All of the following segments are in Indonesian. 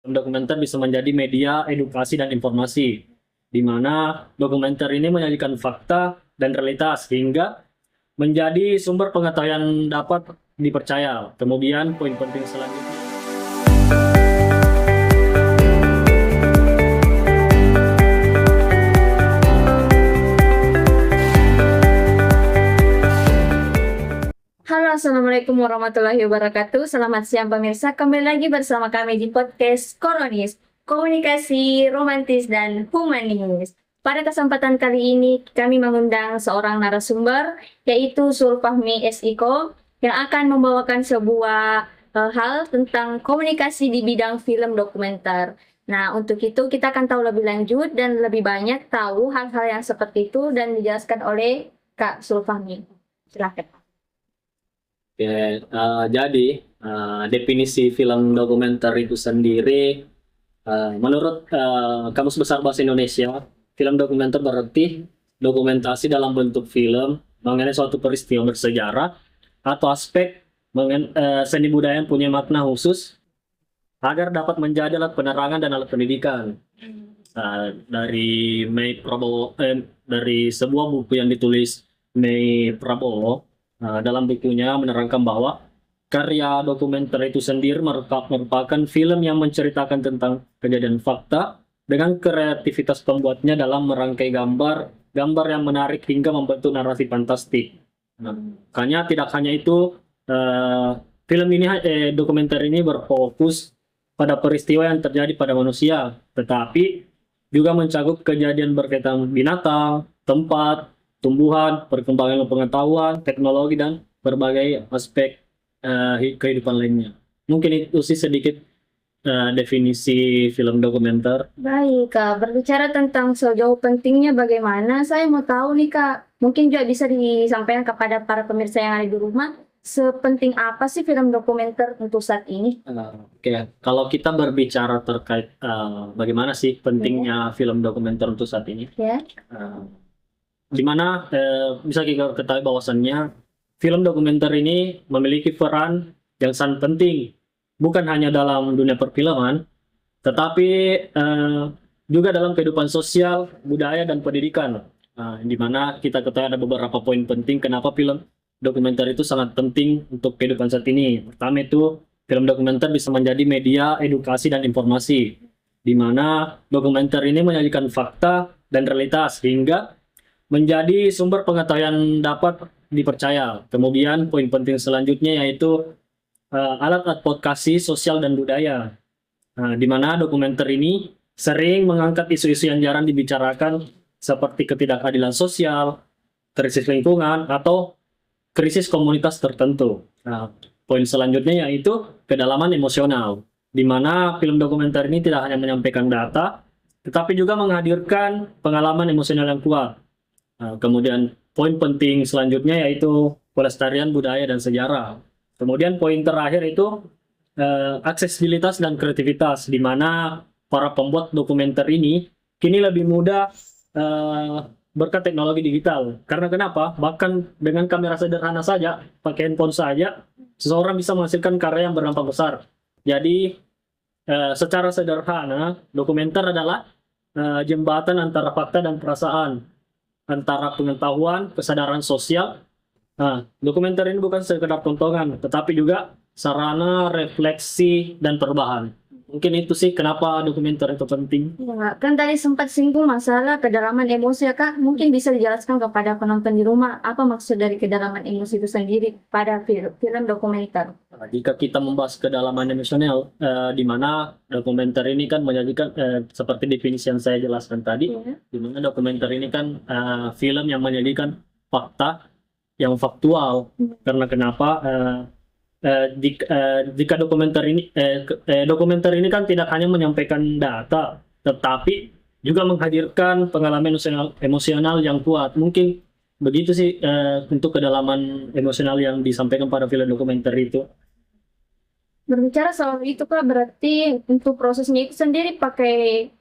Dokumenter bisa menjadi media edukasi dan informasi, di mana dokumenter ini menyajikan fakta dan realitas hingga menjadi sumber pengetahuan dapat dipercaya. Kemudian poin penting selanjutnya. Halo, Assalamualaikum warahmatullahi wabarakatuh. Selamat siang pemirsa, kembali lagi bersama kami di podcast Koronis, Komunikasi Romantis dan Humanis. Pada kesempatan kali ini kami mengundang seorang narasumber, yaitu Sulfahmi SIKO, yang akan membawakan sebuah hal tentang komunikasi di bidang film dokumenter. Nah, untuk itu kita akan tahu lebih lanjut dan lebih banyak tahu hal-hal yang seperti itu dan dijelaskan oleh Kak Sulfahmi. Silakan. Jadi definisi film dokumenter itu sendiri, menurut Kamus Besar Bahasa Indonesia, film dokumenter berarti dokumentasi dalam bentuk film mengenai suatu peristiwa bersejarah atau aspek seni budaya yang punya makna khusus agar dapat menjadi alat penerangan dan alat pendidikan. Dari sebuah buku yang ditulis May Prabowo, dalam bukunya menerangkan bahwa karya dokumenter itu sendiri merupakan film yang menceritakan tentang kejadian fakta dengan kreativitas pembuatnya dalam merangkai gambar yang menarik hingga membentuk narasi fantastik. Makanya tidak hanya itu, dokumenter ini berfokus pada peristiwa yang terjadi pada manusia, tetapi juga mencakup kejadian berkaitan binatang, tempat, tumbuhan, perkembangan pengetahuan, teknologi, dan berbagai aspek kehidupan lainnya. Mungkin itu sih sedikit definisi film dokumenter. Baik, Kak. Berbicara tentang sejauh pentingnya bagaimana, saya mau tahu nih, Kak. Mungkin juga bisa disampaikan kepada para pemirsa yang ada di rumah, sepenting apa sih film dokumenter untuk saat ini? Oke. Kalau kita berbicara terkait bagaimana sih pentingnya film dokumenter untuk saat ini, Ya. di mana bisa kita ketahui bahwasannya film dokumenter ini memiliki peran yang sangat penting, bukan hanya dalam dunia perfilman, tetapi juga dalam kehidupan sosial, budaya, dan pendidikan. Di mana kita ketahui ada beberapa poin penting kenapa film dokumenter itu sangat penting untuk kehidupan saat ini. Pertama itu, film dokumenter bisa menjadi media edukasi dan informasi, di mana dokumenter ini menyajikan fakta dan realitas hingga menjadi sumber pengetahuan dapat dipercaya. Kemudian poin penting selanjutnya yaitu alat advokasi sosial dan budaya, di mana dokumenter ini sering mengangkat isu-isu yang jarang dibicarakan seperti ketidakadilan sosial, krisis lingkungan, atau krisis komunitas tertentu. Poin selanjutnya yaitu kedalaman emosional, di mana film dokumenter ini tidak hanya menyampaikan data, tetapi juga menghadirkan pengalaman emosional yang kuat. Kemudian poin penting selanjutnya yaitu pelestarian budaya dan sejarah. Kemudian poin terakhir itu aksesibilitas dan kreativitas, di mana para pembuat dokumenter ini kini lebih mudah berkat teknologi digital. Karena kenapa? Bahkan dengan kamera sederhana saja, pakai handphone saja, seseorang bisa menghasilkan karya yang berdampak besar. Jadi secara sederhana, dokumenter adalah jembatan antara fakta dan perasaan, antara pengetahuan, kesadaran sosial. Dokumenter ini bukan sekedar tontonan, tetapi juga sarana refleksi dan perubahan. Mungkin itu sih kenapa dokumenter itu penting. Ya, kan tadi sempat singgung masalah kedalaman emosi ya, Kak. Mungkin bisa dijelaskan kepada penonton di rumah apa maksud dari kedalaman emosi itu sendiri pada film dokumenter. Jika kita membahas kedalaman emosional, di mana dokumenter ini kan menyajikan seperti definisi yang saya jelaskan tadi, di mana dokumenter ini kan film yang menyajikan fakta yang faktual. Karena kenapa? Jika dokumenter ini kan tidak hanya menyampaikan data, tetapi juga menghadirkan pengalaman emosional yang kuat. Mungkin begitu sih untuk kedalaman emosional yang disampaikan pada film dokumenter itu. Berbicara soal itu, Kak, berarti untuk prosesnya itu sendiri pakai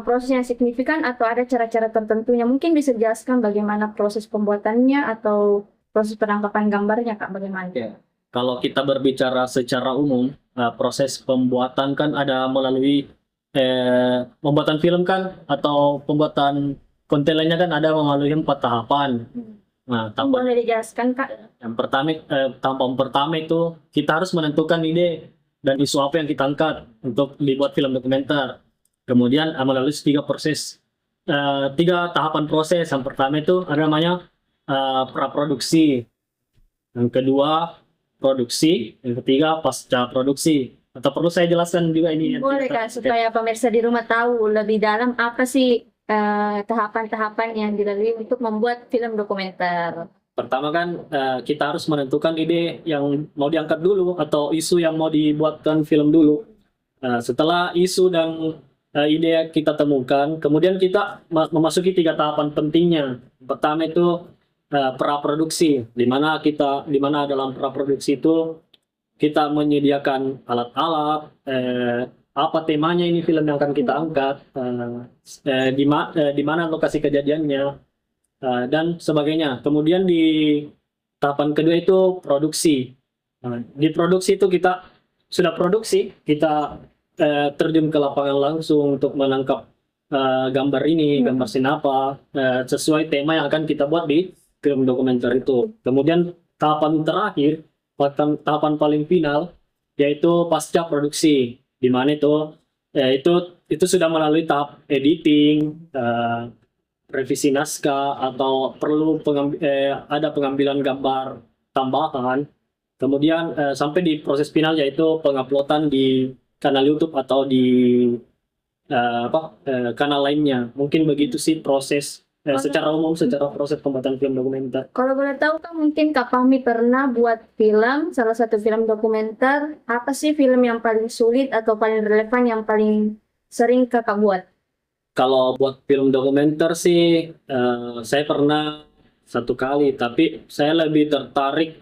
proses yang signifikan atau ada cara-cara tertentunya? Mungkin bisa dijelaskan bagaimana proses pembuatannya atau proses penangkapan gambarnya, Kak, bagaimana? Ya. Kalau kita berbicara secara umum, proses pembuatan kan ada melalui pembuatan film kan atau pembuatan konten lainnya kan ada melalui 4 tahapan. Nah, tahapan Boleh dijelaskan Kak? tahapan pertama itu kita harus menentukan ide dan isu apa yang kita angkat untuk dibuat film dokumenter. Kemudian melalui 3 tahapan proses. Yang pertama itu ada namanya praproduksi, yang kedua produksi, yang ketiga pasca produksi. Atau perlu saya jelaskan juga ini? Boleh Kak, supaya pemirsa di rumah tahu lebih dalam apa sih tahapan-tahapan yang dilalui untuk membuat film dokumenter. Pertama kan kita harus menentukan ide yang mau diangkat dulu atau isu yang mau dibuatkan film dulu. Setelah isu dan ide kita temukan, kemudian kita memasuki 3 tahapan pentingnya. Pertama itu praproduksi, di mana dalam praproduksi itu kita menyediakan alat-alat, apa temanya ini film yang akan kita angkat, di mana lokasi kejadiannya, dan sebagainya. Kemudian di tahapan kedua itu produksi. Di produksi itu kita sudah produksi, kita terjun ke lapangan langsung untuk menangkap gambar ini, gambar sinapa, sesuai tema yang akan kita buat di film dokumenter itu. Kemudian tahapan terakhir, tahapan paling final, yaitu pasca produksi, di mana itu sudah melalui tahap editing, revisi naskah, atau perlu ada pengambilan gambar tambahan, kemudian sampai di proses final yaitu penguploadan di kanal YouTube atau di kanal lainnya. Mungkin begitu sih proses secara umum, secara proses pembuatan film dokumenter. Kalau boleh tahu kan mungkin Kak Fahmi pernah buat film, salah satu film dokumenter. Apa sih film yang paling sulit atau paling relevan yang paling sering Kakak buat? Kalau buat film dokumenter sih, saya pernah 1 kali, tapi saya lebih tertarik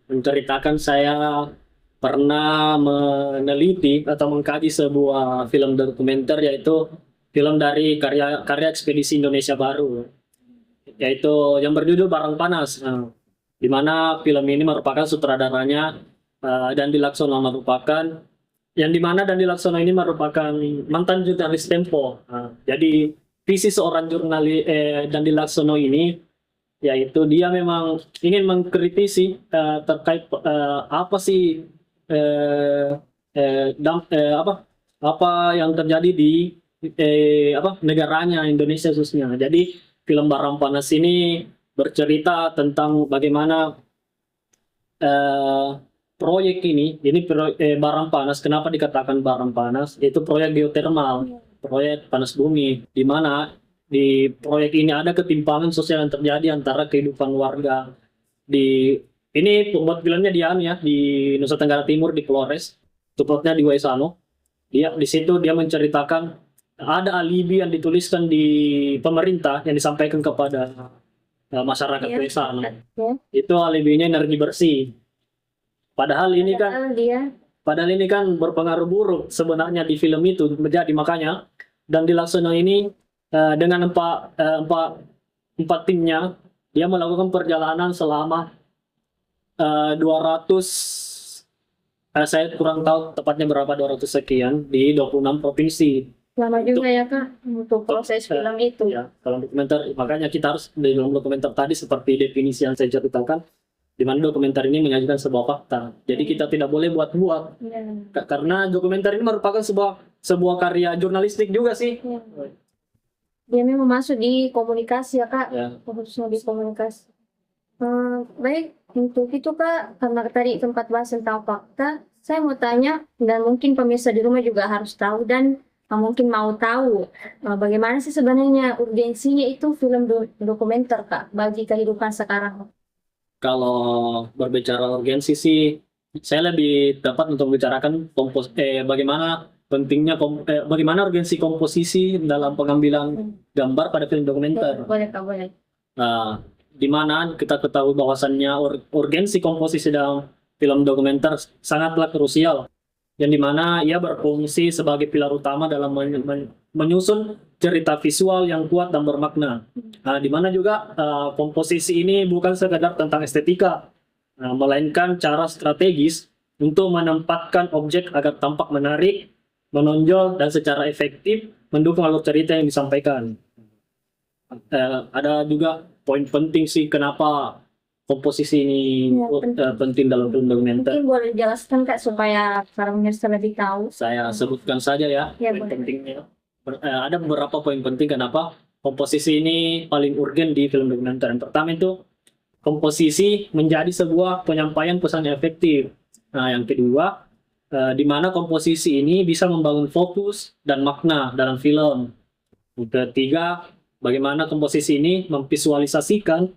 menceritakan saya pernah meneliti atau mengkaji sebuah film dokumenter, yaitu film dari karya Ekspedisi Indonesia Baru, yaitu yang berjudul Barang Panas. Di mana film ini merupakan sutradaranya Dandi Laksono ini merupakan mantan jurnalis Tempo. Jadi visi seorang jurnalis Dandi Laksono ini, yaitu dia memang ingin mengkritisi terkait apa sih apa yang terjadi di negaranya, Indonesia khususnya. Jadi film Barang Panas ini bercerita tentang bagaimana proyek ini Barang Panas. Kenapa dikatakan Barang Panas? Itu proyek geotermal, proyek panas bumi, di mana di proyek ini ada ketimpangan sosial yang terjadi antara kehidupan warga ini pembuat filmnya di Nusa Tenggara Timur, di Flores, tepatnya di Waisano. Di situ dia menceritakan ada alibi yang dituliskan di pemerintah yang disampaikan kepada masyarakat Waisano. Itu alibinya energi bersih. Padahal ini kan berpengaruh buruk sebenarnya di film itu menjadi, makanya dan di Laksono ini dengan empat timnya dia melakukan perjalanan selama 200, saya kurang tahu tepatnya berapa, 200 sekian di 26 provinsi. Lama juga ya Kak untuk proses film itu. Ya, kalau dokumenter, makanya kita harus di dalam dokumenter tadi seperti definisi yang saya ceritakan, di mana dokumenter ini menyajikan sebuah fakta. Jadi kita tidak boleh buat-buat. Karena dokumenter ini merupakan sebuah karya jurnalistik juga sih. Dia memang masuk di komunikasi ya Kak, khususnya di komunikasi. Baik, untuk itu Kak, karena tadi tempat bahas tentang fakta, saya mau tanya, dan mungkin pemirsa di rumah juga harus tahu dan mungkin mau tahu bagaimana sih sebenarnya urgensinya itu film dokumenter Kak bagi kehidupan sekarang. Kalau berbicara urgensi sih, saya lebih dapat untuk membicarakan bagaimana pentingnya bagaimana urgensi komposisi dalam pengambilan gambar pada film dokumenter. Boleh Kak, boleh. Di mana kita ketahui bahwasannya urgensi komposisi dalam film dokumenter sangatlah krusial, yang dimana ia berfungsi sebagai pilar utama dalam menyusun cerita visual yang kuat dan bermakna. Dimana juga komposisi ini bukan sekadar tentang estetika, melainkan cara strategis untuk menempatkan objek agar tampak menarik, menonjol, dan secara efektif mendukung alur cerita yang disampaikan. Ada juga poin penting sih kenapa komposisi ini penting dalam film dokumenter. Mungkin boleh dijelaskan Kak supaya para pemirsa lebih tahu. Saya sebutkan saja ya, Ya, poin boleh. pentingnya. Ada beberapa poin penting kenapa komposisi ini paling urgen di film dokumenter. Yang pertama itu komposisi menjadi sebuah penyampaian pesan yang efektif. Nah, yang kedua, di mana komposisi ini bisa membangun fokus dan makna dalam film. Yang ketiga, bagaimana komposisi ini memvisualisasikan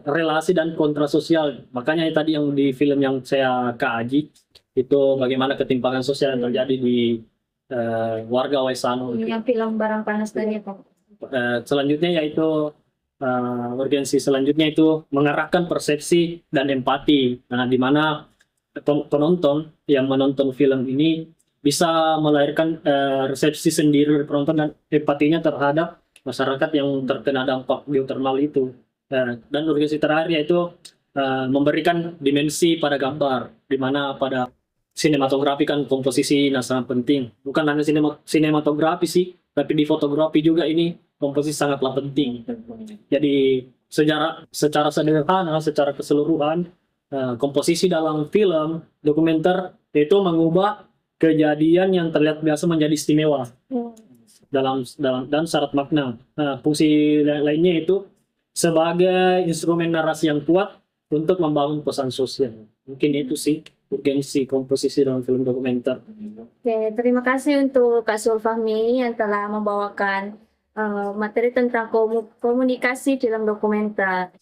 relasi dan kontra sosial. Makanya tadi yang di film yang saya kaji itu bagaimana ketimpangan sosial yang terjadi di warga Waisano. Yang film Barang Panas tadi Pak. Selanjutnya yaitu urgensi selanjutnya itu mengarahkan persepsi dan empati. Nah, di mana penonton yang menonton film ini bisa melahirkan resepsi sendiri dari penonton dan empatinya terhadap masyarakat yang terkena dampak geotermal itu. Dan urgensi terakhir yaitu memberikan dimensi pada gambar, di mana pada sinematografi kan komposisi sangat penting. Bukan hanya sinematografi sih, tapi di fotografi juga ini komposisi sangatlah penting. Jadi secara sederhana, secara keseluruhan, komposisi dalam film dokumenter itu mengubah kejadian yang terlihat biasa menjadi istimewa dalam dan syarat makna. Nah, fungsi lainnya itu sebagai instrumen narasi yang kuat untuk membangun pesan sosial. Mungkin itu sih urgensi komposisi dalam film dokumenter. Oke, terima kasih untuk Kak Sulfahmi yang telah membawakan materi tentang komunikasi film dokumenter.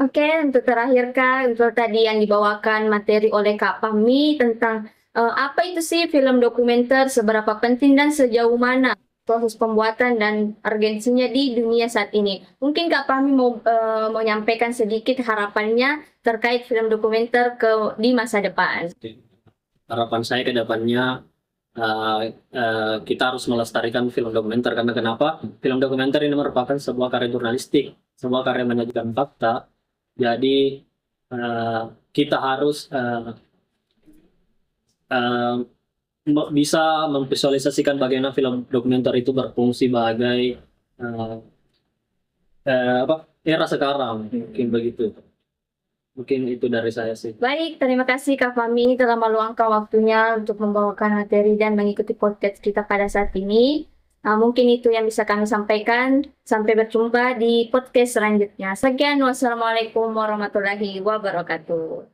Oke, untuk terakhir Kak, untuk tadi yang dibawakan materi oleh Kak Fahmi tentang apa itu sih film dokumenter, seberapa penting dan sejauh mana proses pembuatan dan urgensinya di dunia saat ini. Mungkin Kak Fahmi mau menyampaikan sedikit harapannya terkait film dokumenter di masa depan. Harapan saya ke depannya kita harus melestarikan film dokumenter karena kenapa? Film dokumenter ini merupakan sebuah karya jurnalistik, sebuah karya menyajikan fakta. Jadi kita harus bisa memvisualisasikan bagaimana film dokumenter itu berfungsi sebagai era sekarang, mungkin begitu. Mungkin itu dari saya sih. Baik, terima kasih Kak Fahmi telah meluangkan waktunya untuk membawakan materi dan mengikuti podcast kita pada saat ini. Nah, mungkin itu yang bisa kami sampaikan. Sampai berjumpa di podcast selanjutnya. Sekian, wassalamualaikum warahmatullahi wabarakatuh.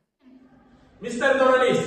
Mr. Koronis.